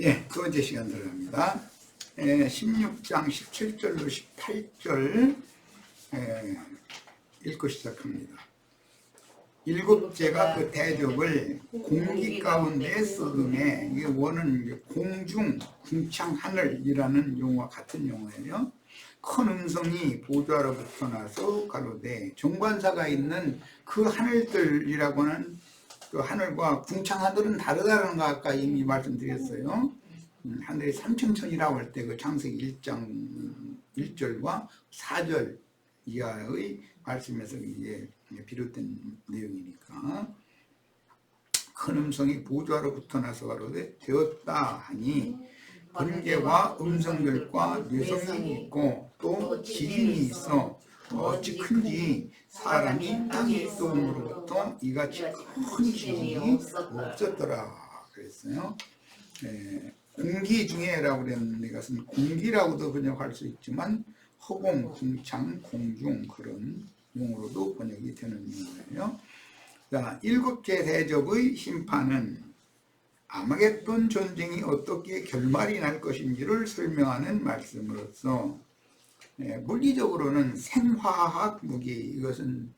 예, 두 번째 시간 들어갑니다. 16장 17절로 18절 읽고 시작합니다. 일곱째가 그 대접을 공기 가운데 쏟음에, 이게 원은 이제 공중, 궁창, 하늘이라는 용어와 같은 용어예요. 큰 음성이 보좌 아래부터 나서 가로되, 정관사가 있는 그 하늘들이라고 하는 그 하늘과 궁창 하늘은 다르다는 거 아까 이미 말씀드렸어요. 하늘이 삼층천이라고 할 때 그 창세기 1장 1절과 4절 이하의 말씀에서 이제 비롯된 내용이니까, 큰 음성이 보좌로부터 나서 가로되 되었다 하니 번개와 음성들과 뇌성이 있고 또 지진이 있어 어찌 큰지 사람이 땅의 소음으로부터 이같이 큰 지진이 없었더라 그랬어요. 공기 중에라고 그랬는데, 이것은 공기라고도 번역할 수 있지만 허공, 궁창, 공중 그런 용어로도 번역이 되는 용어예요. 자, 일곱째 대접의 심판은 아마겟돈 전쟁이 어떻게 결말이 날 것인지를 설명하는 말씀으로서, 물리적으로는 생화학 무기, 이것은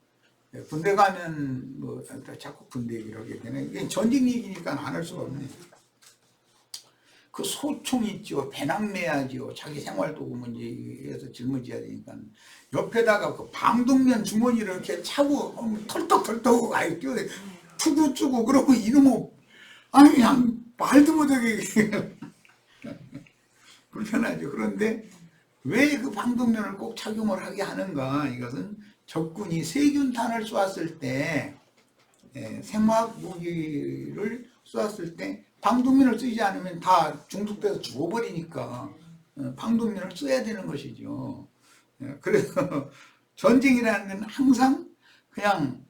군대 가면 뭐 자꾸 군대 얘기를 하게 되네. 전쟁 얘기니까 안 할 수가 없네. 그 소총 있죠. 배낭매야지요. 자기 생활도구 문제에서 짊어져야 되니까 옆에다가 그 방독면 주머니를 이렇게 차고 털떡털떡 아이 뛰어 투구 주고 그러고 이놈의 아니 그냥 말도 못하게 불편하죠. 그런데 왜 그 방독면을 꼭 착용을 하게 하는가? 이것은 적군이 세균탄을 쏘았을 때, 생화학 무기를 쏘았을 때 방독면을 쓰지 않으면 다 중독돼서 죽어버리니까 방독면을 써야 되는 것이죠. 그래서 전쟁이라는 건 항상 그냥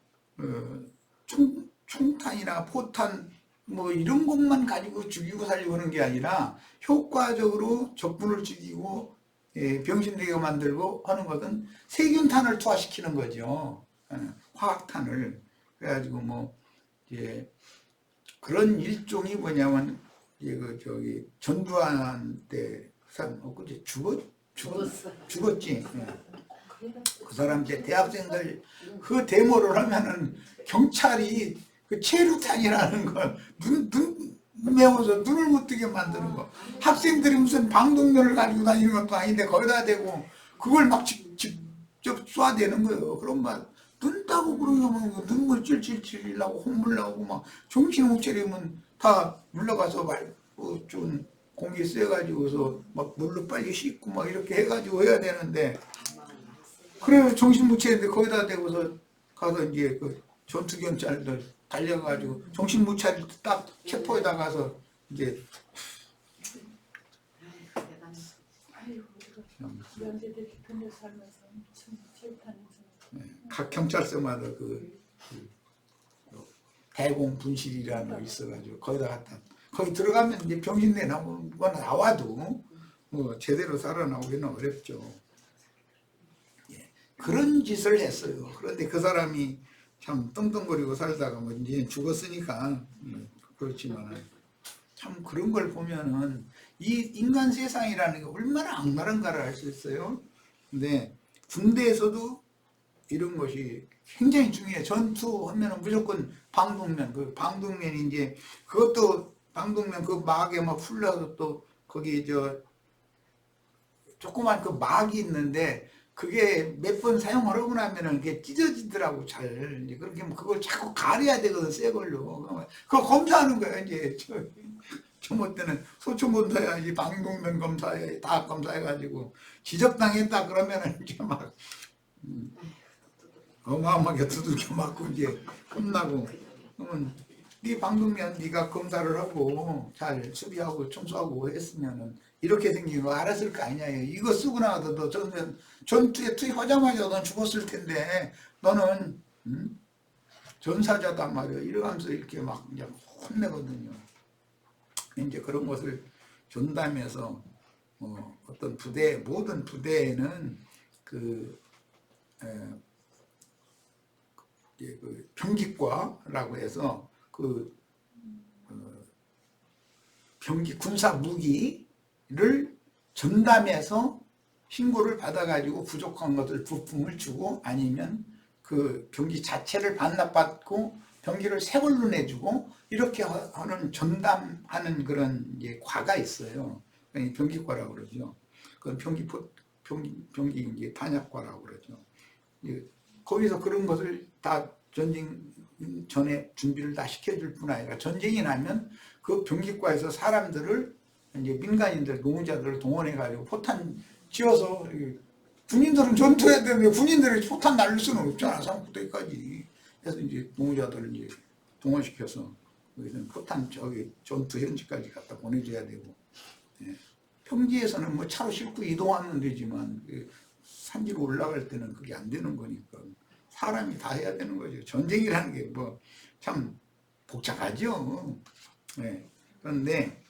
총탄이나 포탄 뭐 이런 것만 가지고 죽이고 살리고 하는 게 아니라 효과적으로 적군을 죽이고 병신되게 만들고 하는 것은 세균탄을 투하시키는 거죠. 화학탄을. 그래가지고 뭐 이제 그런 일종이 뭐냐면, 저기 전두환 때 그 사람 그제 죽었지. 그 사람 때 대학생들 그 데모를 하면은 경찰이 그 체류탄이라는 걸 눈 매워서 눈을 못 뜨게 만드는 거. 학생들이 무슨 방독면을 가지고 다니는 것도 아닌데 거기다 대고 그걸 막 직접 쏴대는 거예요. 그런 말. 눈 따고 그러면 눈물 찔찔찔 나고 혼물 나고 막 정신 못 차리면 다 물러가서 좀 공기 쐬가지고서 막 물로 빨리 씻고 막 이렇게 해가지고 해야 되는데, 그래 정신 못 차리는데 거기다 대고서 가서 이제 그 전투경찰들 달려가지고 정신 못 차릴 때 딱 체포에다 가서 이제 각 경찰서마다 그 대공 분실이라는 거 있어가지고 거기다 갖다, 거기 들어가면 이제 병신내 나와도 뭐 제대로 살아나오기는 어렵죠. 그런 짓을 했어요. 그런데 그 사람이 참 떵떵거리고 살다가 뭐 이제 죽었으니까 그렇지만, 참 그런 걸 보면은 이 인간 세상이라는 게 얼마나 악랄한가를 알 수 있어요. 근데 군대에서도 이런 것이 굉장히 중요해. 전투하면은 무조건 방독면, 그 방독면이 이제 그것도 방독면 그 막에 막 풀려서 또 거기 조그만 그 막이 있는데 그게 몇 번 사용하려고 나면은 그게 찢어지더라고 잘. 이제 그렇게 하면 그걸 자꾸 가려야 되거든, 새 걸로. 그거 검사하는 거야 이제. 저 때는 소총 검사해야지, 방독면 검사해, 다 검사해가지고 지적당했다 그러면은 이제 막 어마어마하게 두들겨 맞고 이제 혼나고. 그러면 네 방독면 네가 검사를 하고 잘 수비하고 청소하고 했으면은 이렇게 생긴 거 알았을 거 아니냐. 이거 쓰고 나가도 너 전투에 투입하자마자 넌 죽었을 텐데 너는 전사자단 말이야. 이러면서 이렇게 막 이제 혼내거든요. 이제 그런 것을 전담해서 어떤 부대, 모든 부대에는 그 병기과라고 해서 그 병기 군사 무기를 전담해서 신고를 받아가지고 부족한 것을 부품을 주고 아니면 그 병기 자체를 반납받고 병기를 새 걸로 내주고 이렇게 하는 전담하는 그런 이제 과가 있어요. 병기과라고 그러죠. 그 병기 이제 탄약과라고 그러죠. 거기서 그런 것을 다 전쟁 전에 준비를 다 시켜줄 뿐 아니라 전쟁이 나면 그 병기과에서 사람들을 이제 민간인들 노무자들을 동원해 가지고 포탄 지어서 군인들은 전투해야 되는데 군인들이 포탄 날릴 수는 없잖아. 상부대까지 그래서 이제 노무자들을 이제 동원시켜서 거기서는 포탄 전투 현지까지 갖다 보내줘야 되고 평지에서는 뭐 차로 싣고 이동하면 되지만 산지로 올라갈 때는 그게 안 되는 거니까 사람이 다 해야 되는 거죠. 전쟁이라는 게 뭐 참 복잡하죠. 그런데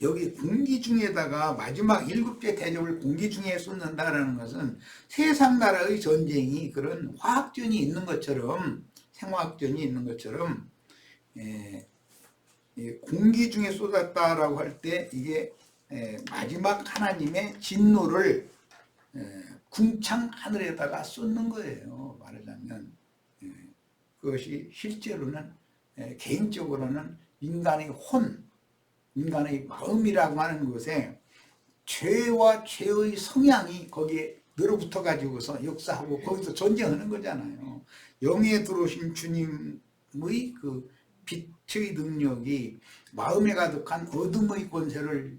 여기 공기 중에다가 마지막 7개 대접을 공기 중에 쏟는다라는 것은 세상 나라의 전쟁이 그런 화학전이 있는 것처럼 생화학전이 있는 것처럼 공기 중에 쏟았다라고 할 때 이게 마지막 하나님의 진노를 궁창 하늘에다가 쏟는 거예요. 말하자면 그것이 실제로는 개인적으로는 인간의 인간의 마음이라고 하는 것에 죄와 죄의 성향이 거기에 늘어붙어 가지고서 역사하고 거기서 전쟁하는 거잖아요. 영에 들어오신 주님의 그 빛의 능력이 마음에 가득한 어둠의 권세를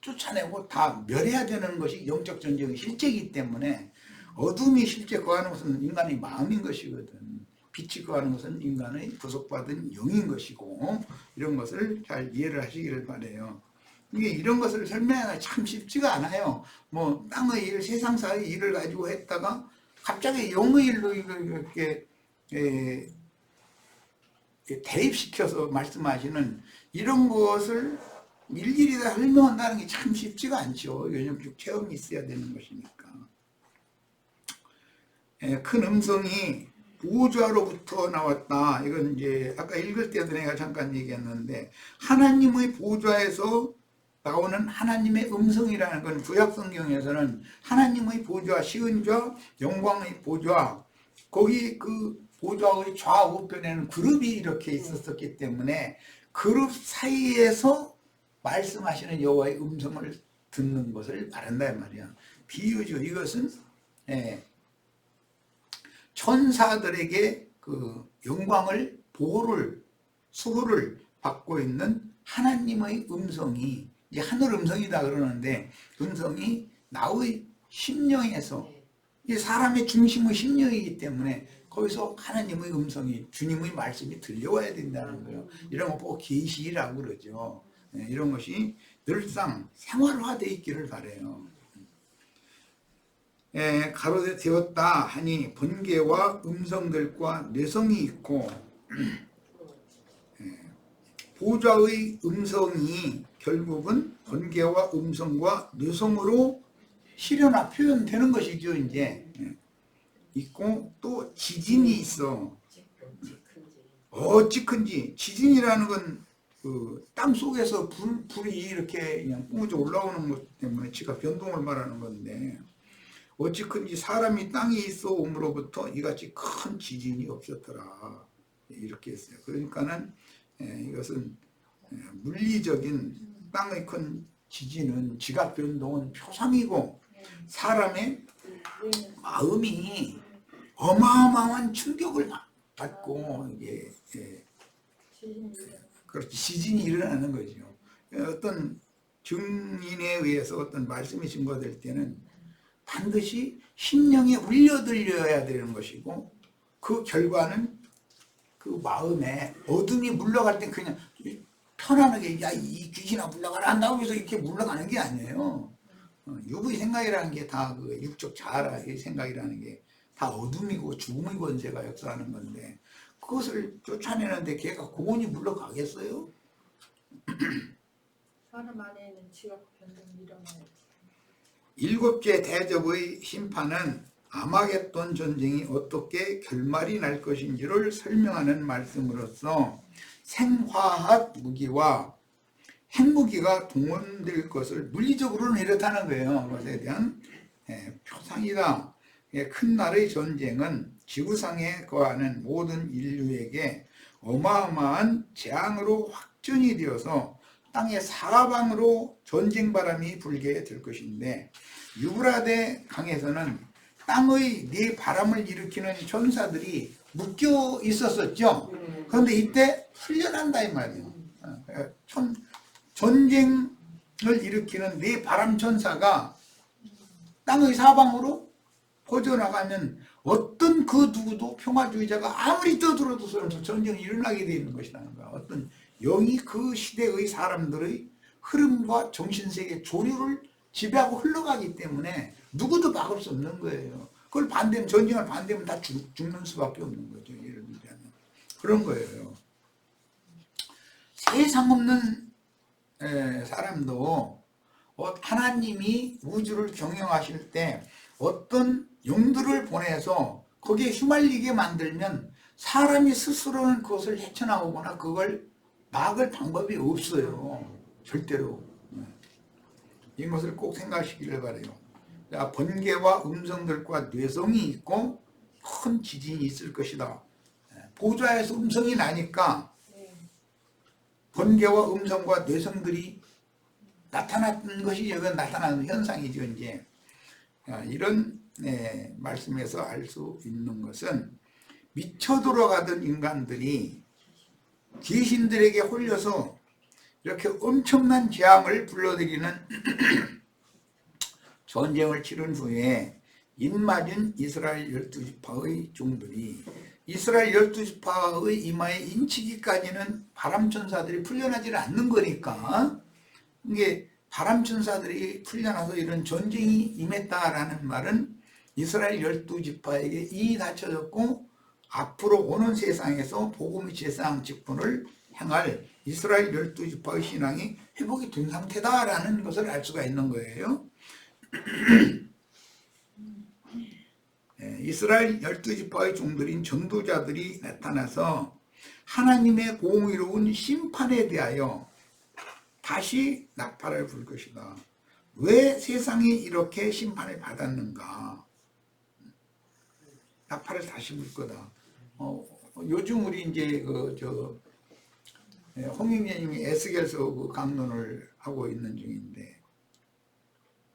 쫓아내고 다 멸해야 되는 것이 영적 전쟁의 실제이기 때문에 어둠이 실제 거하는 것은 인간의 마음인 것이거든. 빛이 거하는 것은 인간의 구속받은 영인 것이고 이런 것을 잘 이해를 하시기를 바라요. 이게 이런 것을 설명하기가 참 쉽지가 않아요. 뭐 땅의 일, 세상사의 일을 가지고 했다가 갑자기 영의 일로 이렇게 대입시켜서 말씀하시는 이런 것을 일일이 다 설명한다는 게 참 쉽지가 않죠. 연역적 체험이 있어야 되는 것이니까. 큰 음성이 보좌로부터 나왔다. 이건 이제 아까 읽을 때도 내가 잠깐 얘기했는데 하나님의 보좌에서 나오는 하나님의 음성이라는 건 구약 성경에서는 하나님의 보좌, 시은좌, 영광의 보좌 거기 그 보좌의 좌우편에는 그룹이 이렇게 있었기 때문에 그룹 사이에서 말씀하시는 여호와의 음성을 듣는 것을 말한다 말이야. 비유죠. 이것은 천사들에게 그 영광을 보호를 수호를 받고 있는 하나님의 음성이 이제 하늘 음성이다 그러는데 음성이 나의 심령에서 이 사람의 중심의 심령이기 때문에 거기서 하나님의 음성이 주님의 말씀이 들려와야 된다는 거예요. 이런 거 보고 계시라고 그러죠. 이런 것이 늘상 생활화되어 있기를 바라요. 가로되 되었다 하니 번개와 음성들과 뇌성이 있고 보좌의 음성이 결국은 번개와 음성과 뇌성으로 실현화 표현되는 것이죠. 이제 있고 또 지진이 있어. 어찌 큰지 지진이라는 건 그 땅 속에서 불이 이렇게 그냥 뿜어져 올라오는 것 때문에 지가 변동을 말하는 건데 어찌 큰지 사람이 땅에 있어 옴으로부터 이같이 큰 지진이 없었더라 이렇게 했어요. 그러니까는 이것은 물리적인 땅의 큰 지진은 지각 변동은 표상이고 사람의 마음이 어마어마한 충격을 받고 이게 그렇지 지진이 일어나는 거죠. 어떤 증인에 의해서 어떤 말씀이 증거될 때는 반드시 심령에 울려들려야 되는 것이고 그 결과는 그 마음에 어둠이 물러갈 때 그냥 편안하게 야 이 귀신아 물러가라 한다고 해서 이렇게 물러가는 게 아니에요. 육의 생각이라는 게 다 그 육적 자아의 생각이라는 게 다 어둠이고 죽음의 권세가 역사하는 건데 그것을 쫓아내는데 걔가 고온이 물러가겠어요? 사람 안에는 지각 변동이 일어나요. 7개 대접의 심판은 아마겟돈 전쟁이 어떻게 결말이 날 것인지를 설명하는 말씀으로서 생화학 무기와 핵무기가 동원될 것을 물리적으로는 이렇다는 거예요. 그것에 대한 표상이다. 큰 나라의 전쟁은 지구상에 거하는 모든 인류에게 어마어마한 재앙으로 확전이 되어서 땅의 사방으로 전쟁 바람이 불게 될 것인데, 유브라데 강에서는 땅의 네 바람을 일으키는 천사들이 묶여 있었었죠. 그런데 이때 풀려난다 이 말이에요. 전쟁을 일으키는 네 바람 천사가 땅의 사방으로 퍼져나가면 어떤 그 누구도 평화주의자가 아무리 떠들어도 소용없어 전쟁이 일어나게 되어 있는 것이라는 거야. 어떤 영이 그 시대의 사람들의 흐름과 정신세계 조류를 지배하고 흘러가기 때문에 누구도 막을 수 없는 거예요. 그걸 반대면, 전쟁을 반대면 다 죽는 수밖에 없는 거죠. 예를 들자면 그런 거예요. 세상 없는 사람도 하나님이 우주를 경영하실 때 어떤 용들을 보내서 거기에 휘말리게 만들면 사람이 스스로는 그것을 헤쳐나오거나 그걸 막을 방법이 없어요. 절대로. 이것을 꼭 생각하시기를 바라요. 번개와 음성들과 뇌성이 있고 큰 지진이 있을 것이다. 보좌에서 음성이 나니까 번개와 음성과 뇌성들이 나타났던 것이 여기 나타나는 현상이죠. 이제 이런 말씀에서 알 수 있는 것은 미쳐 돌아가던 인간들이 귀신들에게 홀려서 이렇게 엄청난 재앙을 불러들이는 전쟁을 치른 후에 입맞은 이스라엘 12지파의 종들이 이스라엘 12지파의 이마에 인치기까지는 바람천사들이 풀려나지는 않는 거니까, 이게 바람천사들이 풀려나서 이런 전쟁이 임했다라는 말은 이스라엘 12지파에게 이익이 닫혀졌고 앞으로 오는 세상에서 복음의 제사장 직분을 행할 이스라엘 12지파의 신앙이 회복이 된 상태다라는 것을 알 수가 있는 거예요. 이스라엘 12지파의 종들인 전도자들이 나타나서 하나님의 공의로운 심판에 대하여 다시 나팔을 불 것이다. 왜 세상이 이렇게 심판을 받았는가? 나팔을 다시 불 거다. 요즘 우리 이제 홍익재님이 에스겔서 그 강론을 하고 있는 중인데,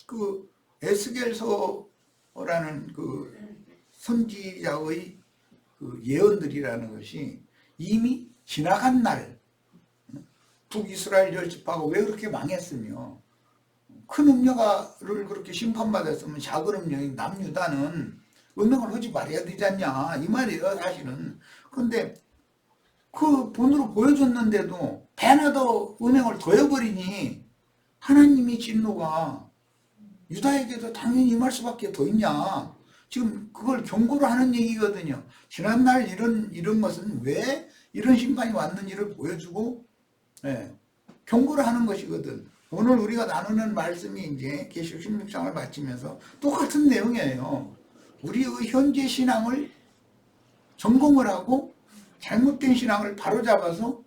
그 에스겔서라는 그 선지자의 그 예언들이라는 것이 이미 지나간 날, 북이스라엘 10지파가 왜 그렇게 망했으며 큰 음녀를 그렇게 심판받았으면 작은 음녀인 남유다는 음행을 하지 말아야 되지 않냐 이 말이에요 사실은. 그런데 그 본으로 보여줬는데도 배나 더 음행을 더해버리니 하나님의 진노가 유다에게도 당연히 임할 수밖에 더 있냐. 지금 그걸 경고를 하는 얘기거든요. 지난날 이런 것은 왜 이런 심판이 왔는지를 보여주고 경고를 하는 것이거든. 오늘 우리가 나누는 말씀이 이제 계시록 16장을 마치면서 똑같은 내용이에요. 우리의 현재 신앙을 점검을 하고 잘못된 신앙을 바로잡아서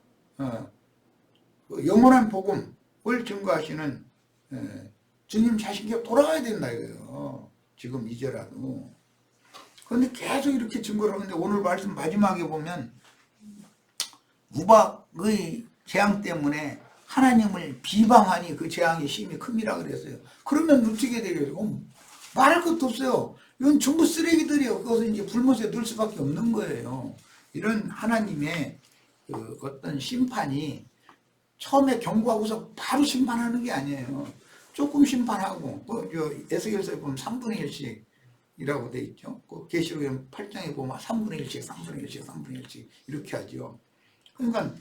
영원한 복음을 증거하시는 주님 자신께 돌아가야 된다 이거예요. 지금 이제라도. 그런데 계속 이렇게 증거를 하는데 오늘 말씀 마지막에 보면 우박의 재앙 때문에 하나님을 비방하니 그 재앙이 심히 큽니다 그랬어요. 그러면 어떻게 되겠어요? 말할 것도 없어요. 이건 전부 쓰레기들이에요. 그것은 이제 불못에 넣을 수밖에 없는 거예요. 이런 하나님의 그 어떤 심판이 처음에 경고하고서 바로 심판하는 게 아니에요. 조금 심판하고, 에스겔서에 보면 3분의 1씩이라고 돼 있죠. 계시록 8장에 보면 3분의 1씩, 3분의 1씩, 3분의 1씩 이렇게 하죠. 그러니까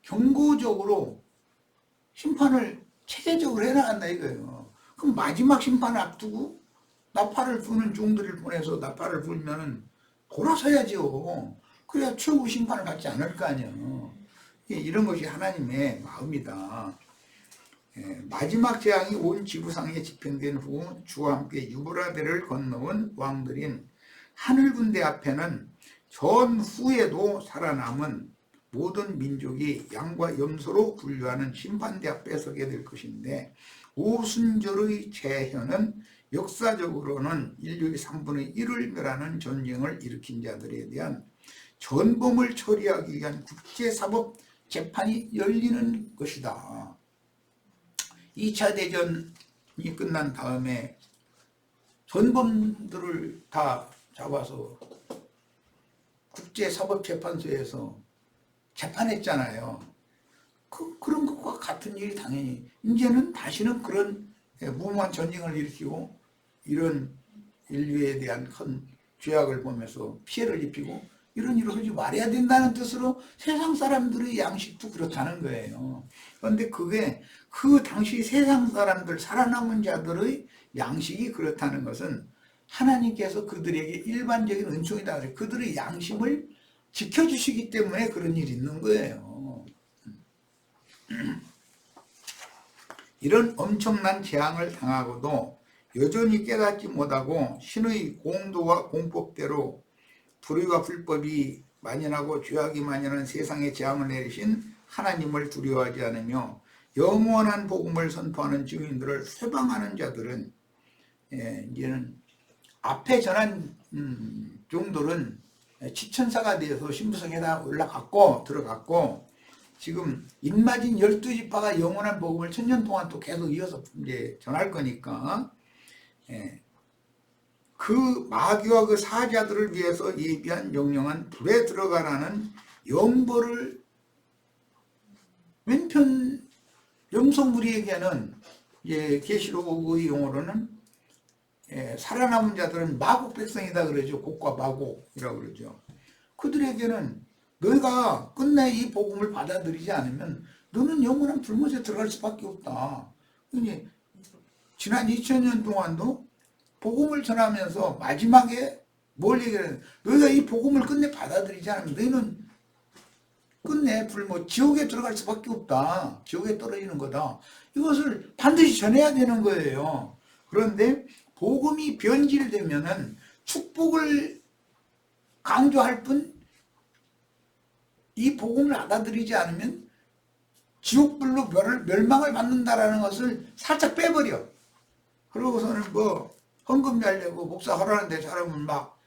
경고적으로 심판을 체계적으로 해나간다 이거예요. 그럼 마지막 심판을 앞두고 나팔을 부는 종들을 보내서 나팔을 불면은 돌아서야지요. 그래야 최후 심판을 받지 않을 거 아니에요. 이런 것이 하나님의 마음이다. 마지막 재앙이 온 지구상에 집행된 후 주와 함께 유브라데를 건너온 왕들인 하늘 군대 앞에는 전후에도 살아남은 모든 민족이 양과 염소로 분류하는 심판대 앞에 서게 될 것인데, 오순절의 재현은 역사적으로는 인류의 3분의 1을 멸하는 전쟁을 일으킨 자들에 대한 전범을 처리하기 위한 국제사법 재판이 열리는 것이다. 2차 대전이 끝난 다음에 전범들을 다 잡아서 국제사법재판소에서 재판했잖아요. 그런 것과 같은 일이 당연히 이제는 다시는 그런 무모한 전쟁을 일으키고 이런 인류에 대한 큰 죄악을 보면서 피해를 입히고 이런 일을 하지 말아야 된다는 뜻으로 세상 사람들의 양식도 그렇다는 거예요. 그런데 그게 그 당시 세상 사람들, 살아남은 자들의 양식이 그렇다는 것은 하나님께서 그들에게 일반적인 은총이다. 그들의 양심을 지켜주시기 때문에 그런 일이 있는 거예요. 이런 엄청난 재앙을 당하고도 여전히 깨닫지 못하고 신의 공도와 공법대로 불의와 불법이 만연하고 죄악이 만연한 세상에 재앙을 내리신 하나님을 두려워하지 않으며 영원한 복음을 선포하는 증인들을 회방하는 자들은 이제는 앞에 전한 종들은 지천사가 되어서 신부성에다 올라갔고 들어갔고, 지금 인마진 12지파가 영원한 복음을 1000년 동안 또 계속 이어서 이제 전할 거니까, 그 마귀와 그 사자들을 위해서 예비한 영영한 불에 들어가라는 영벌을 왼편 염소무리에게는 계시록의 용어로는 살아남은 자들은 마곡 백성이다 그러죠. 곡과 마곡이라고 그러죠. 그들에게는 너희가 끝내 이 복음을 받아들이지 않으면 너는 영원한 불못에 들어갈 수밖에 없다. 지난 2000년 동안도 복음을 전하면서 마지막에 뭘 얘기하는, 너희가 이 복음을 끝내 받아들이지 않으면 너희는 끝내 불못, 지옥에 들어갈 수밖에 없다. 지옥에 떨어지는 거다. 이것을 반드시 전해야 되는 거예요. 그런데 복음이 변질되면은 축복을 강조할 뿐 이 복음을 받아들이지 않으면 지옥불로 멸망을 받는다라는 것을 살짝 빼버려. 그러고서는 헌금 달려고 목사 하라는데 사람은 막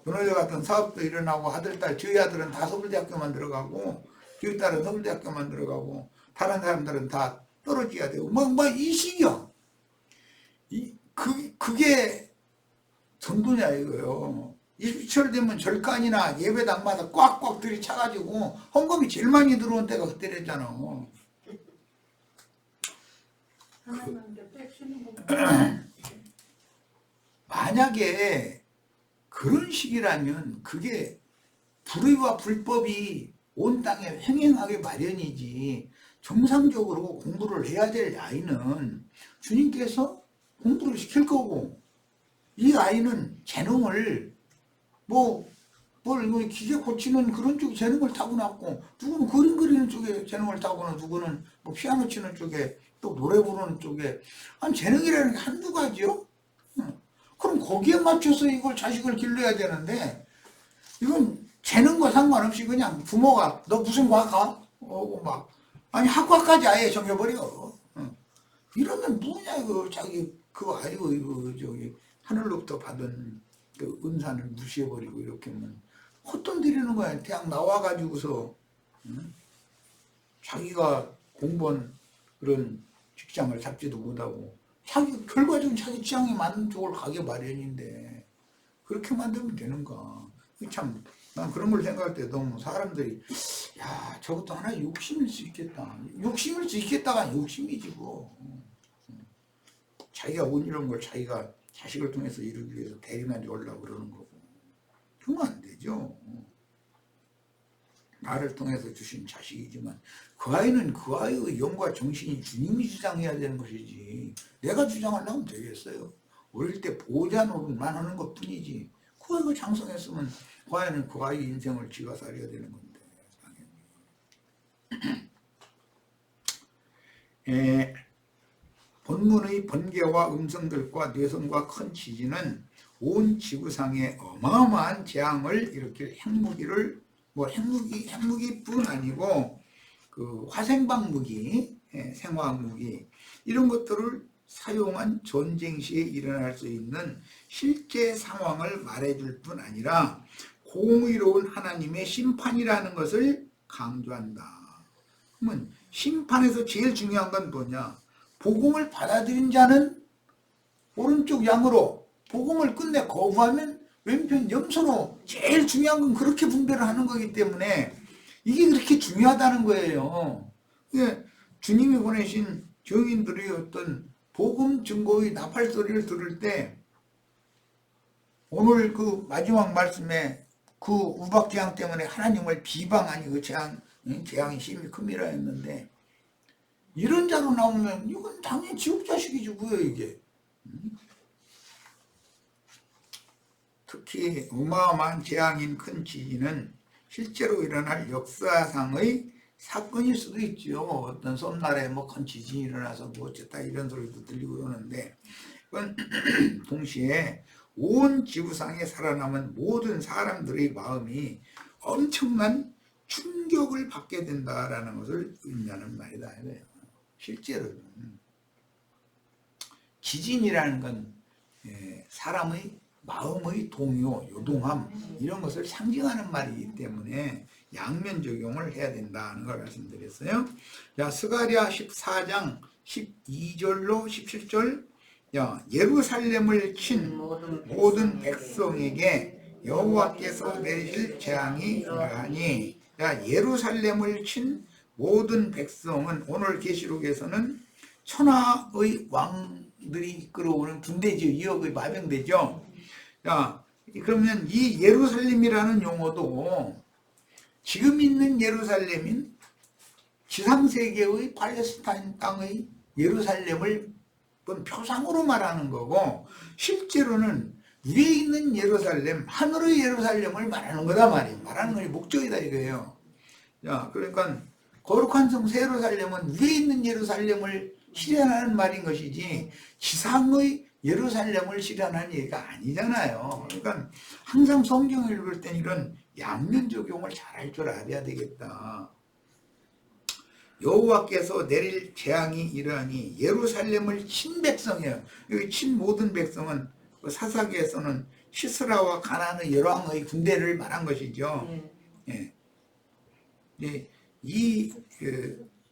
변호사 같은 사업도 일어나고, 아들, 딸, 저희 아들은 다 서울대학교만 들어가고 저희 딸은 서울대학교만 들어가고 다른 사람들은 다 떨어져야 되고 이 식이야. 그게 전도냐 이거요. 20철 되면 절간이나 예배당마다 꽉꽉 들이차가지고 헌금이 제일 많이 들어온 때가 그때랬잖아. 하나님한테 뺏기는 거구나. 만약에 그런 식이라면 그게 불의와 불법이 온 땅에 횡행하게 마련이지, 정상적으로 공부를 해야 될 아이는 주님께서 공부를 시킬 거고, 이 아이는 재능을 기계 고치는 그런 쪽에 재능을 타고났고, 누구는 그림 그리는 쪽에 재능을 타고는, 누구는 피아노 치는 쪽에, 또 노래 부르는 쪽에. 아니, 재능이라는 게 한두 가지요? 그럼 거기에 맞춰서 이걸 자식을 길러야 되는데, 이건 재능과 상관없이 그냥 부모가 너 무슨 과학 가? 아니 학과까지 아예 정해버려. 이러면 뭐냐 이거, 자기 그거 아니고 이거 하늘로부터 받은 그 은사를 무시해버리고 이렇게 하면 헛돈 들이는 거야. 대학 나와가지고서 자기가 공부한 그런 직장을 잡지도 못하고 결과적으로 자기 취향에 맞는 쪽을 가게 마련인데 그렇게 만들면 되는가. 참 난 그런 걸 생각할 때 너무 사람들이 저것도 하나 욕심일 수 있겠다. 욕심일 수 있겠다가 욕심이지 뭐. 자기가 못 이룬 걸 자기가 자식을 통해서 이루기 위해서 대리만 주려고 그러는 거고. 그러면 안 되죠. 나를 통해서 주신 자식이지만 그 아이는 그 아이의 영과 정신이 주님이 주장해야 되는 것이지 내가 주장하려면 되겠어요. 어릴 때 보호자 노릇만 하는 것 뿐이지 그 아이가 장성했으면 그 아이는 그 아이 인생을 지가 살아야 되는 건데 당연히. 본문의 번개와 음성들과 뇌성과 큰 지진은 온 지구상에 어마어마한 재앙을 일으킬 핵무기를 뭐 핵무기뿐 아니고 그 화생방 무기, 생화학 무기 이런 것들을 사용한 전쟁 시에 일어날 수 있는 실제 상황을 말해줄 뿐 아니라 공의로운 하나님의 심판이라는 것을 강조한다. 그러면 심판에서 제일 중요한 건 뭐냐? 복음을 받아들인 자는 오른쪽 양으로, 복음을 끝내 거부하면 왼편 염소로, 제일 중요한 건 그렇게 분별을 하는 거기 때문에 이게 그렇게 중요하다는 거예요. 주님이 보내신 증인들이 어떤 복음 증거의 나팔 소리를 들을 때 오늘 그 마지막 말씀에 그 우박재앙 때문에 하나님을 비방하니 그 재앙이 심히 큼이라 했는데, 이런 자로 나오면 이건 당연히 지옥 자식이지 뭐야 이게. 특히 어마어마한 재앙인 큰 지진은 실제로 일어날 역사상의 사건일 수도 있죠. 어떤 섬나라에 뭐 큰 지진이 일어나서 뭐 어쨌다 이런 소리도 들리고 그러는데, 그건 동시에 온 지구상에 살아남은 모든 사람들의 마음이 엄청난 충격을 받게 된다라는 것을 의미하는 말이다. 실제로는 지진이라는 건 사람의 마음의 동요, 요동함 이런 것을 상징하는 말이기 때문에 양면 적용을 해야 된다는 걸 말씀드렸어요. 자, 스가랴 14장 12절로 17절. 예루살렘을 친 모든 백성에게 여호와께서 내리실 재앙이 이러하니. 예루살렘을 친 모든 백성은 오늘 계시록에서는 천하의 왕들이 이끌어오는 군대죠. 2억의 마병대죠. 자, 그러면 이 예루살렘이라는 용어도 지금 있는 예루살렘인 지상세계의 팔레스타인 땅의 예루살렘을 표상으로 말하는 거고, 실제로는 위에 있는 예루살렘, 하늘의 예루살렘을 말하는 거다 말이에요. 말하는 것이 목적이다 이거예요. 자, 그러니까 거룩한 성 새 예루살렘은 위에 있는 예루살렘을 실현하는 말인 것이지 지상의 예루살렘을 실현하는 얘기가 아니잖아요. 그러니까 항상 성경을 읽을 땐 이런 양면 적용을 잘 할 줄 알아야 되겠다. 여호와께서 내릴 재앙이 이러하니. 예루살렘을 친 백성이에요. 여기 친 모든 백성은 사사기에서는 시스라와 가나안의 열왕의 군대를 말한 것이죠. 예. 이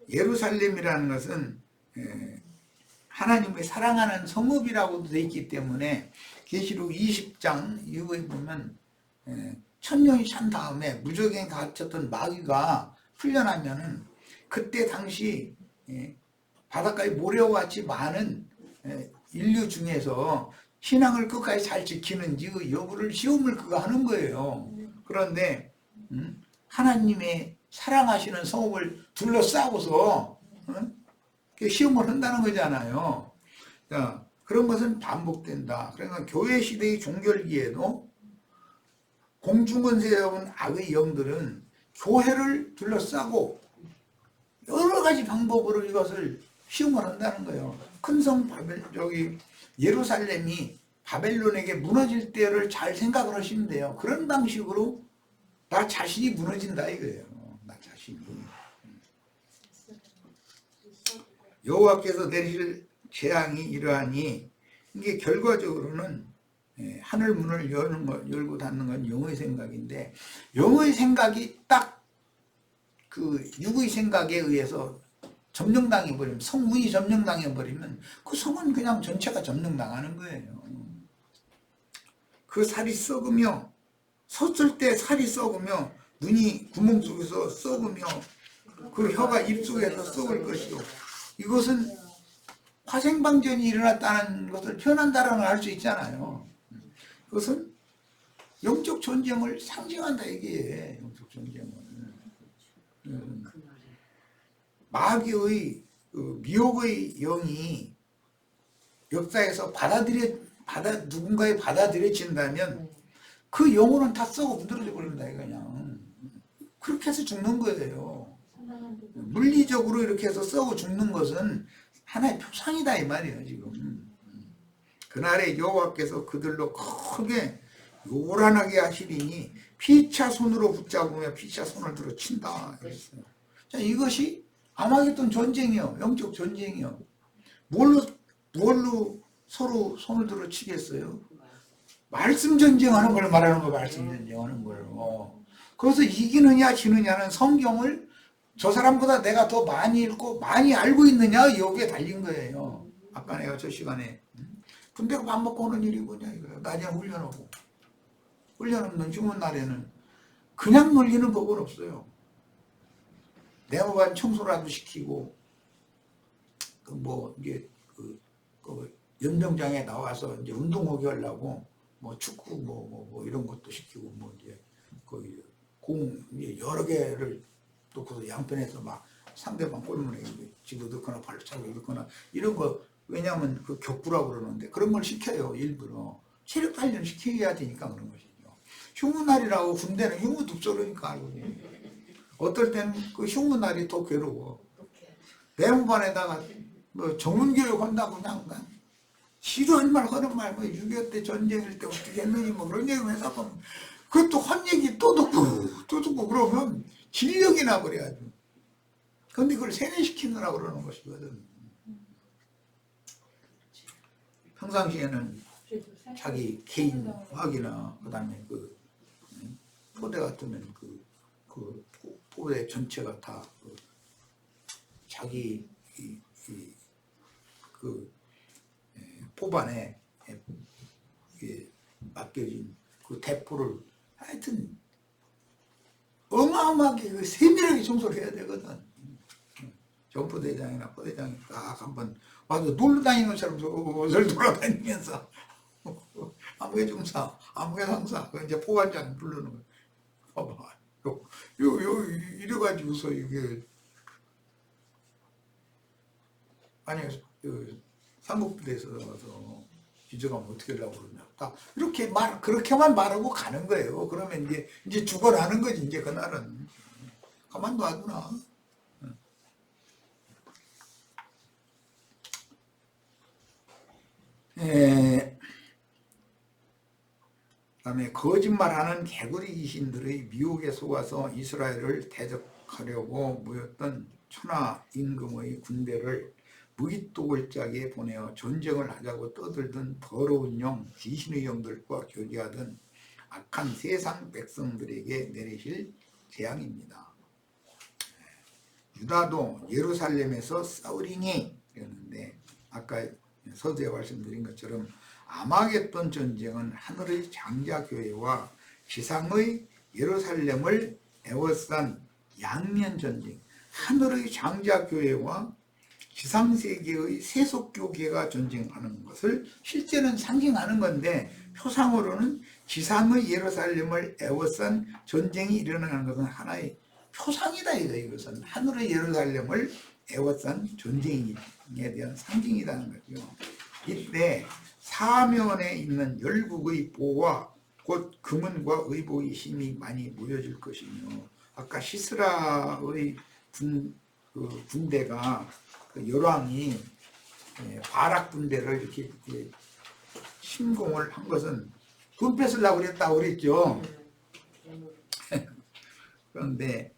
예루살렘이라는 것은 하나님의 사랑하는 성읍이라고도 되어 있기 때문에 계시록 20장 이후에 보면 천년이 찬 다음에 무적에 갇혔던 마귀가 풀려나면은 그때 당시 바닷가에 모래와 같이 많은 인류 중에서 신앙을 끝까지 잘 지키는지 그 여부를 시험을 그가 하는 거예요. 그런데 하나님의 사랑하시는 성읍을 둘러싸고서 시험을 한다는 거잖아요. 자, 그런 것은 반복된다. 그러니까 교회 시대의 종결기에도 공중권세에 온 악의 영들은 교회를 둘러싸고 여러 가지 방법으로 이것을 시험을 한다는 거예요. 큰 성 예루살렘이 바벨론에게 무너질 때를 잘 생각을 하시면 돼요. 그런 방식으로 나 자신이 무너진다 이거예요. 나 자신이. 여호와께서 내리실 재앙이 이러하니, 이게 결과적으로는 하늘 문을 열고 닫는 건 영의 생각인데, 영의 생각이 딱 그 육의 생각에 의해서 점령당해 버리면, 성문이 점령당해 버리면 그 성은 그냥 전체가 점령당하는 거예요. 그 살이 썩으며, 섰을 때 살이 썩으며 눈이 구멍 속에서 썩으며 그 혀가 입속에서 썩을 것이요. 이것은 화생방전이 일어났다는 것을 표현한다라는 걸 알 수 있잖아요. 그것은 영적 전쟁을 상징한다 이게. 영적 전쟁을. 마귀의 미혹의 영이 역사에서 누군가에 받아들여진다면 그 영혼은 다 썩어 문드러져 버립니다. 그냥 그렇게 해서 죽는 거예요. 물리적으로 이렇게 해서 썩어 죽는 것은 하나의 표상이다 이 말이에요. 지금 그날에 여호와께서 그들로 크게 요란하게 하시리니 피차 손으로 붙잡으며 피차 손을 들어 친다. 그랬어요. 자, 이것이 아마겟돈 전쟁이요. 영적 전쟁이요. 뭘로 서로 손을 들어 치겠어요? 말씀 전쟁하는 걸 말하는 거, 말씀 전쟁하는 거예요. 그래서 이기느냐 지느냐는 성경을 저 사람보다 내가 더 많이 읽고 많이 알고 있느냐 여기에 달린 거예요. 아까 내가 저 시간에 군대가 밥 먹고 오는 일이 뭐냐 이거예요. 낮에 훈련하고 훈련 없는 휴문 날에는 그냥 놀리는 법은 없어요. 네모반 청소라도 시키고 이게 연병장에 나와서 이제 운동하게 하려고 축구 이런 것도 시키고 이제 거기 공 여러 개를 놓고서 양편에서 막 상대방 골문에 집어넣거나 발로 차고 넣거나 이런 거, 왜냐하면 그 격부라고 그러는데 그런 걸 시켜요. 일부러 체력 단련 시켜야 되니까 그런 것이죠. 휴무날이라고, 군대는 휴무도 없어 그러니까 알고 있어요. 어떨 때는 그 휴무날이 더 괴로워. 내무반에다가 정문교육 한다고 그냥 싫어할 말 하는 말, 6.25 때 전쟁일 때 어떻게 했느니 그런 얘기를 해서 그것도 한 얘기 또 듣고 그러면 진력이 나버려야죠. 근데 그걸 세뇌시키느라 그러는 것이거든. 평상시에는 자기 개인 화학이나 그다음에 포대 같으면 그 포대 전체가 다 자기 포반에 맡겨진 그 대포를 하여튼 어마어마하게 세밀하게 청소를 해야 되거든. 전포대장이나 포대장이 딱 한번 와서 놀러 다니는 것처럼 옷을 돌아다니면서 아무개 중사, 아무개 상사, 이제 포관장 부르는 거. 봐봐. 이래가지고서 이게 아니 삼국부대에서 와서 기적하면 어떻게 하려고 그러냐. 딱 이렇게 그렇게만 말하고 가는 거예요. 그러면 이제 죽어나는 거지. 이제 그날은 가만 놔두나. 그다음에 거짓말하는 개구리 귀신들의 미혹에 속아서 이스라엘을 대적하려고 모였던 천하 임금의 군대를 무기토골짜기에 보내어 전쟁을 하자고 떠들던 더러운 영, 귀신의 영들과 교제하던 악한 세상 백성들에게 내리실 재앙입니다. 유다도 예루살렘에서 싸우리니 그랬는데 아까 서두에 말씀드린 것처럼 아마겟돈 전쟁은 하늘의 장자교회와 지상의 예루살렘을 에워싼 양면 전쟁, 하늘의 장자교회와 지상세계의 세속교계가 전쟁하는 것을 실제는 상징하는 건데 표상으로는 지상의 예루살렘을 에워싼 전쟁이 일어나는 것은 하나의 표상이다. 이것은 하늘의 예루살렘을 에워싼 전쟁에 대한 상징이라는 거죠. 이때 사면에 있는 열국의 보와 곧 금은과 의복의 힘이 많이 모여질 것이며 아까 시스라의 군대가 열왕이 바락 군대를 이렇게 침공을 한 것은 돈 뺏으려고 그랬다고 그랬죠. 그런데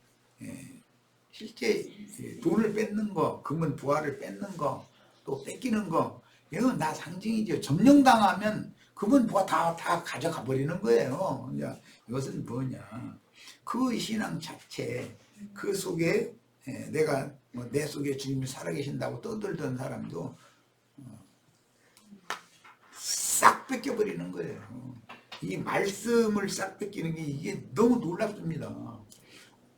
실제 돈을 뺏는 거, 금은 부하를 뺏는 거, 또 뺏기는 거, 이건 다 상징이죠. 점령당하면 금은 부하 다 가져가 버리는 거예요. 이것은 뭐냐? 그 신앙 자체, 그 속에 내가 내 속에 주님이 살아계신다고 떠들던 사람도 싹 뺏겨버리는 거예요. 이 말씀을 싹 뺏기는 게 이게 너무 놀랍습니다.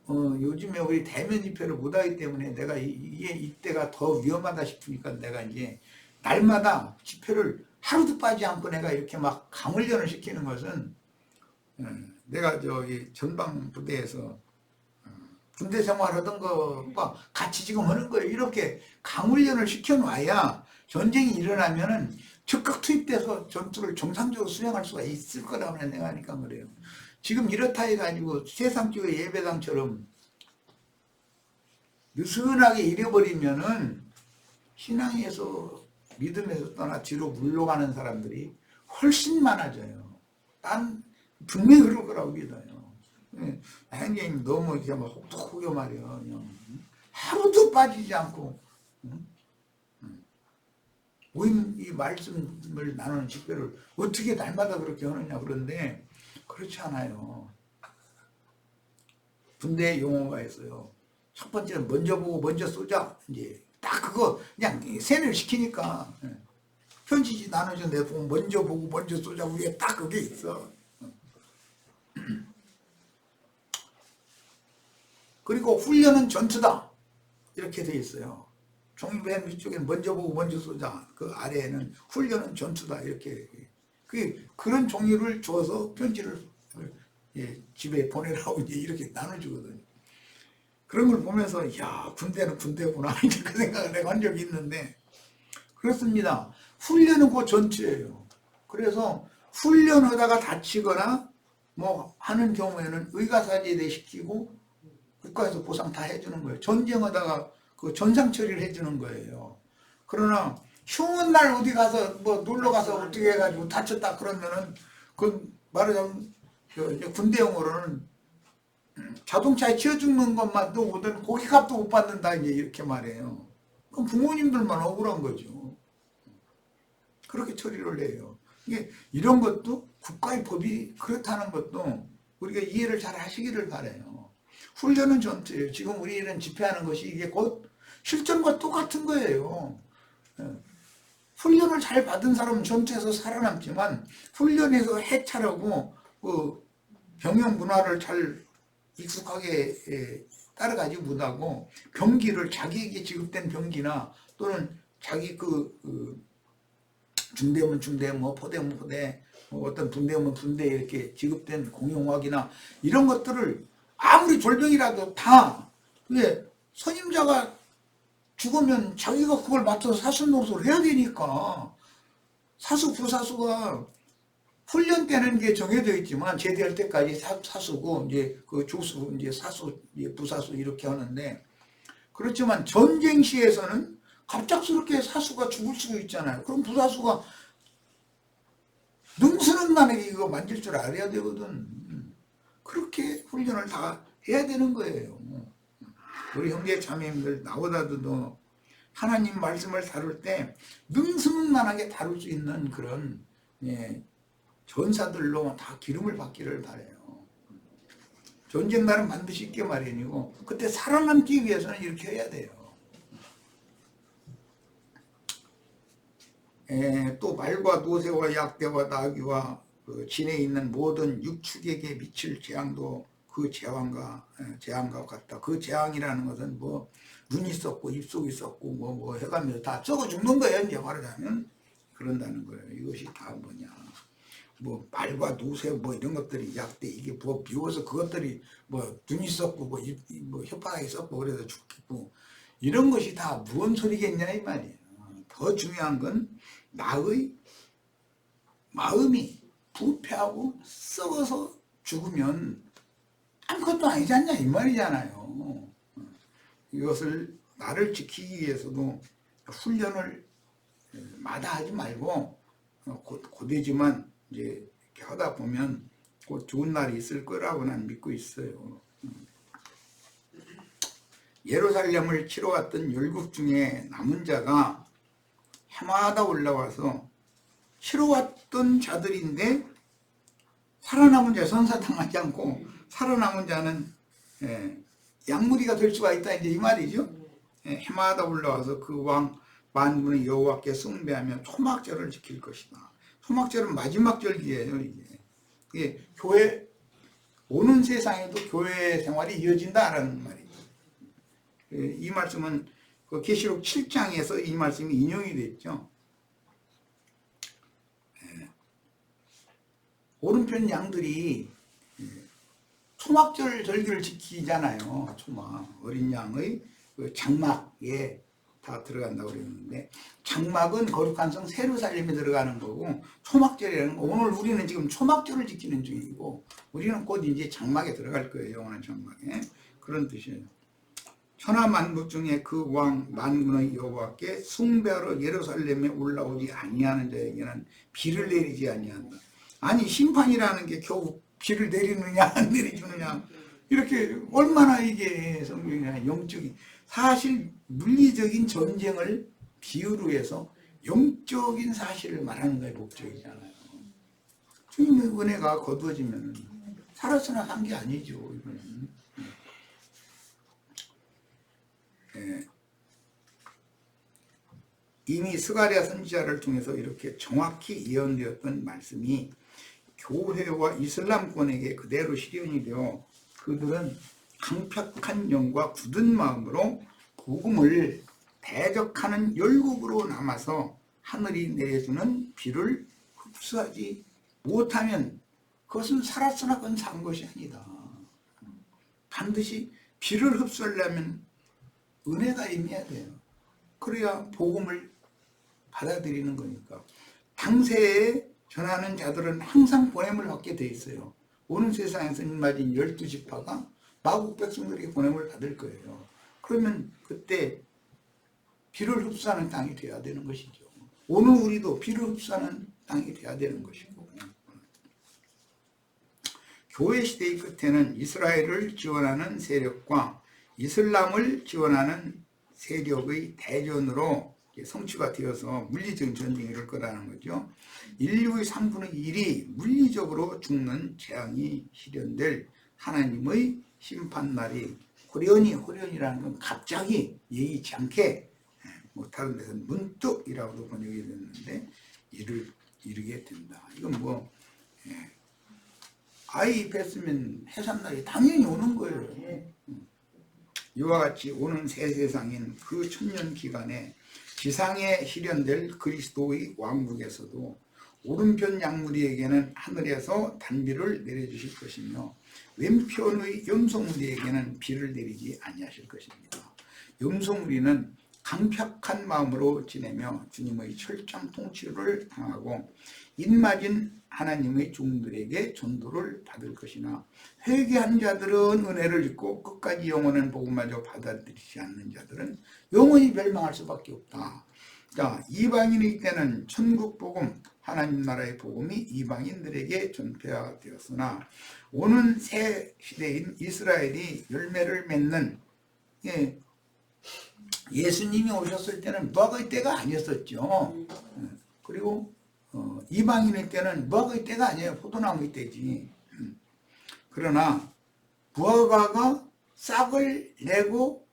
요즘에 우리 대면 집회를 못하기 때문에 내가 이때가 더 위험하다 싶으니까 내가 이제 날마다 집회를 하루도 빠지지 않고 내가 이렇게 막 강훈련을 시키는 것은 내가 저기 전방 부대에서 군대 생활하던 것과 같이 지금 하는 거예요. 이렇게 강훈련을 시켜놔야 전쟁이 일어나면은 즉각 투입돼서 전투를 정상적으로 수행할 수가 있을 거라고 생각하니까 그래요. 지금 이렇다 해가지고 세상교회 예배당처럼 느슨하게 잃어버리면은 신앙에서 믿음에서 떠나 뒤로 물러가는 사람들이 훨씬 많아져요. 난 분명히 그럴 거라고 믿어요. 행님 너무 이제 막 혹독하게 말이야. 그냥 하루도 빠지지 않고 모임 이 말씀을 나누는 집회를 어떻게 날마다 그렇게 하느냐 그런데 그렇지 않아요. 군대 용어가 있어요. 첫 번째는 먼저 보고 먼저 쏘자. 이제 딱 그거 그냥 세뇌를 시키니까 편지지 나누죠. 내 보고 먼저 보고 먼저 쏘자. 위에 딱 그게 있어. 그리고 훈련은 전투다. 이렇게 돼 있어요. 종이 맨 위쪽에는 먼저 보고 먼저 쏘자. 그 아래에는 훈련은 전투다. 이렇게. 그런 종이를 줘서 편지를 집에 보내라고 이제 이렇게 나눠주거든요. 그런 걸 보면서, 야, 군대는 군대구나. 이제 그 생각을 내가 한 적이 있는데, 그렇습니다. 훈련은 그 전투예요. 그래서 훈련하다가 다치거나 뭐 하는 경우에는 의가사제대 시키고 국가에서 보상 다 해주는 거예요. 전쟁하다가 그 전상 처리를 해주는 거예요. 그러나 휴문 날 어디 가서 뭐 놀러 가서 어떻게 해가지고 다쳤다 그러면은 그 말하자면 군대용어로는 자동차에 치여 죽는 것만도 오든 고기값도 못 받는다 이제 이렇게 말해요. 그럼 부모님들만 억울한 거죠. 그렇게 처리를 해요. 이런 것도 국가의 법이 그렇다는 것도 우리가 이해를 잘 하시기를 바라요. 훈련은 전투예요. 지금 우리는 집회하는 것이 이게 곧 실전과 똑같은 거예요. 훈련을 잘 받은 사람은 전투에서 살아남지만 훈련에서 해탈하고 그 병영 문화를 잘 익숙하게 따라가지 못하고 병기를 자기에게 지급된 병기나 또는 자기 중대면 중대, 뭐 포대면 포대, 뭐 어떤 분대면 분대 이렇게 지급된 공용화기나 이런 것들을 아무리 졸병이라도 다 선임자가 죽으면 자기가 그걸 맡아서 사수 노릇을 해야 되니까 사수 부사수가 훈련 때는 게 정해져 있지만 제대할 때까지 사수고 이제 그 조수 이제 사수 이제 부사수 이렇게 하는데 그렇지만 전쟁 시에서는 갑작스럽게 사수가 죽을 수도 있잖아요. 그럼 부사수가 능수능란하게 이거 만질 줄 알아야 되거든. 그렇게 훈련을 다 해야 되는 거예요. 우리 형제 자매님들 나보다도 하나님 말씀을 다룰 때 능수능란하게 다룰 수 있는 그런 전사들로 다 기름을 받기를 바라요. 전쟁 날은 반드시 있게 마련이고 그때 살아남기 위해서는 이렇게 해야 돼요. 또 말과 노새와 약대와 나귀와 그 진에 있는 모든 육축에게 미칠 재앙도 그 재앙과 같다. 그 재앙이라는 것은 뭐 눈이 썩고 입속이 썩고 뭐 해가면서 다 썩어 죽는 거예요. 이제 말하자면 그런다는 거예요. 이것이 다 뭐냐. 뭐 말과 노새 뭐 이런 것들이 약대 이게 뭐 비워서 그것들이 뭐 눈이 썩고 뭐 혓바닥이 썩고 그래서 죽겠고 이런 것이 다 무슨 소리겠냐 이 말이에요. 더 중요한 건 나의 마음이 부패하고 썩어서 죽으면 아무것도 아니지 않냐 이 말이잖아요. 이것을 나를 지키기 위해서도 훈련을 마다하지 말고 고되지만 이제 이렇게 하다 보면 곧 좋은 날이 있을 거라고 난 믿고 있어요. 예루살렘을 치러 갔던 열국 중에 남은 자가 해마다 올라와서 치러 왔던 자들인데 살아남은 자 선사당하지 않고 살아남은 자는 양무리가 될 수가 있다 이제 이 말이죠. 해마다 올라와서 그 왕 만군의 여호와께 숭배하며 초막절을 지킬 것이다. 초막절은 마지막 절기예요. 이게 교회 오는 세상에도 교회 생활이 이어진다라는 말이죠. 이 말씀은 그 계시록 7장에서 이 말씀이 인용이 됐죠. 오른편 양들이 초막절 절기를 지키잖아요. 초막 어린 양의 그 장막에 다 들어간다고 그랬는데 장막은 거룩한 성 예루살렘에 들어가는 거고 초막절이라는 거 오늘 우리는 지금 초막절을 지키는 중이고 우리는 곧 이제 장막에 들어갈 거예요. 영원한 장막에 그런 뜻이에요. 천하 만국 중에 그 왕 만군의 여호와께 숭배하러 예루살렘에 올라오지 아니하는 자에게는 비를 내리지 아니한다. 아니 심판이라는 게 겨우 비를 내리느냐 안 내려주느냐, 이렇게 얼마나 이게 성경이나 영적인, 사실 물리적인 전쟁을 비유로 해서 영적인 사실을 말하는 거에 목적이잖아요. 주님의 은혜가 거두어지면 살아서나 산 게 아니죠. 이거는. 예. 이미 스가랴 선지자를 통해서 이렇게 정확히 예언되었던 말씀이 교회와 이슬람권에게 그대로 실현이 되어 그들은 강팍한 영과 굳은 마음으로 복음을 대적하는 열국으로 남아서 하늘이 내려주는 비를 흡수하지 못하면 그것은 살았으나 그건 산 것이 아니다. 반드시 비를 흡수하려면 은혜가 임해야 돼요. 그래야 복음을 받아들이는 거니까. 당세에 전하는 자들은 항상 보냄을 받게 돼 있어요. 오는 세상에서 일맞은 12지파가 마국 백성들에게 보냄을 받을 거예요. 그러면 그때 비를 흡수하는 땅이 돼야 되는 것이죠. 오늘 우리도 비를 흡수하는 땅이 돼야 되는 것이고, 교회 시대의 끝에는 이스라엘을 지원하는 세력과 이슬람을 지원하는 세력의 대전으로 성취가 되어서 물리적인 전쟁이 이룰 거라는 거죠. 인류의 3분의 1이 물리적으로 죽는 재앙이 실현될 하나님의 심판날이 호련이라는 건 갑자기 예의치 않게, 뭐 다른 데서는 문득이라고도 번역이 됐는데 이르게 된다. 이건 뭐 아이 뺐으면 해산날이 당연히 오는 거예요. 이와 같이 오는 새 세상인 그 천년 기간에 지상에 실현될 그리스도의 왕국에서도 오른편 양무리에게는 하늘에서 단비를 내려주실 것이며 왼편의 염소무리에게는 비를 내리지 아니하실 것입니다. 염소무리는 강팍한 마음으로 지내며 주님의 철장 통치를 당하고 입맞은 하나님의 종들에게 전도를 받을 것이나 회개한 자들은 은혜를 입고 끝까지 영원한 복음마저 받아들이지 않는 자들은 영원히 멸망할 수밖에 없다. 자, 이방인의 때는 천국 복음, 하나님 나라의 복음이 이방인들에게 전폐가 되었으나 오는 새 시대인 이스라엘이 열매를 맺는, 예수님이 오셨을 때는 무화과의 때가 아니었었죠. 그리고 이방인의 때는 무화과의 때가 아니에요. 포도나무의 때지. 그러나 무화과가 싹을 내고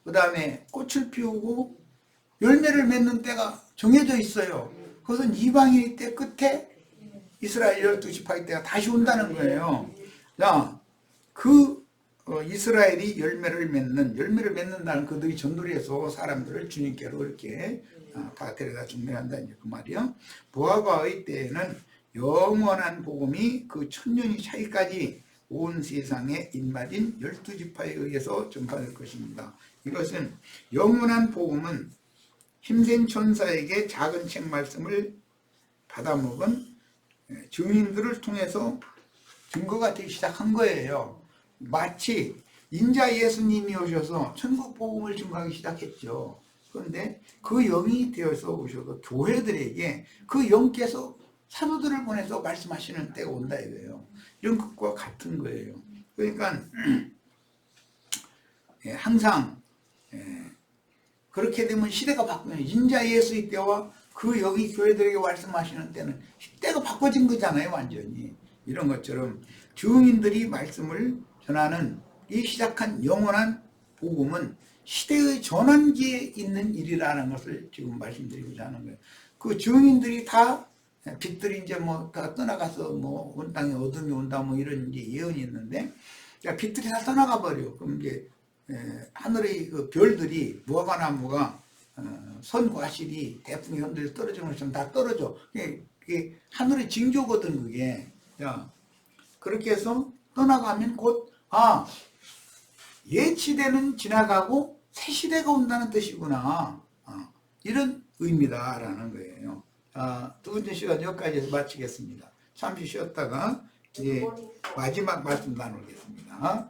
그 다음에 꽃을 피우고 열매를 맺는 때가 정해져 있어요. 그것은 이방인의 때 끝에 이스라엘 12지파의 때가 다시 온다는 거예요. 자, 이스라엘이 열매를 맺는다는 그들이 전도를 해서 사람들을 주님께로 이렇게 다 데려다 준비한다, 이제 그 말이요. 무화과의 때에는 영원한 복음이 그 천년이 차이까지 온 세상에 입맞은 12지파에 의해서 전파될 것입니다. 이것은 영원한 복음은 힘센 천사에게 작은 책 말씀을 받아먹은 증인들을 통해서 증거가 되기 시작한 거예요. 마치 인자 예수님이 오셔서 천국 복음을 증거하기 시작했죠. 그런데 그 영이 되어서 오셔서 교회들에게 그 영께서 사도들을 보내서 말씀하시는 때가 온다 이거예요. 이런 것과 같은 거예요. 그러니까 항상 그렇게 되면 시대가 바뀌면 인자 예수의 때와 그 영이 교회들에게 말씀하시는 때는 시대가 바꿔진 거잖아요. 완전히. 이런 것처럼 증인들이 말씀을 전하는 이 시작한 영원한 복음은 시대의 전환기에 있는 일이라는 것을 지금 말씀드리고자 하는 거예요. 그 증인들이 다 빛들이 이제 뭐 다 떠나가서 뭐 온 땅에 어둠이 온다 뭐 이런 이제 예언이 있는데, 빛들이 다 떠나가 버려. 그럼 이제 하늘의 그 별들이 무화과 나무가 선과실이 태풍이 흔들려 떨어지는 것처럼 다 떨어져. 그게 하늘의 징조거든 그게. 자, 그렇게 해서 떠나가면 곧 옛 시대는 지나가고 새 시대가 온다는 뜻이구나. 이런 의미다라는 거예요. 두 번째 시간 여기까지 해서 마치겠습니다. 잠시 쉬었다가 이제 마지막 말씀 나누겠습니다.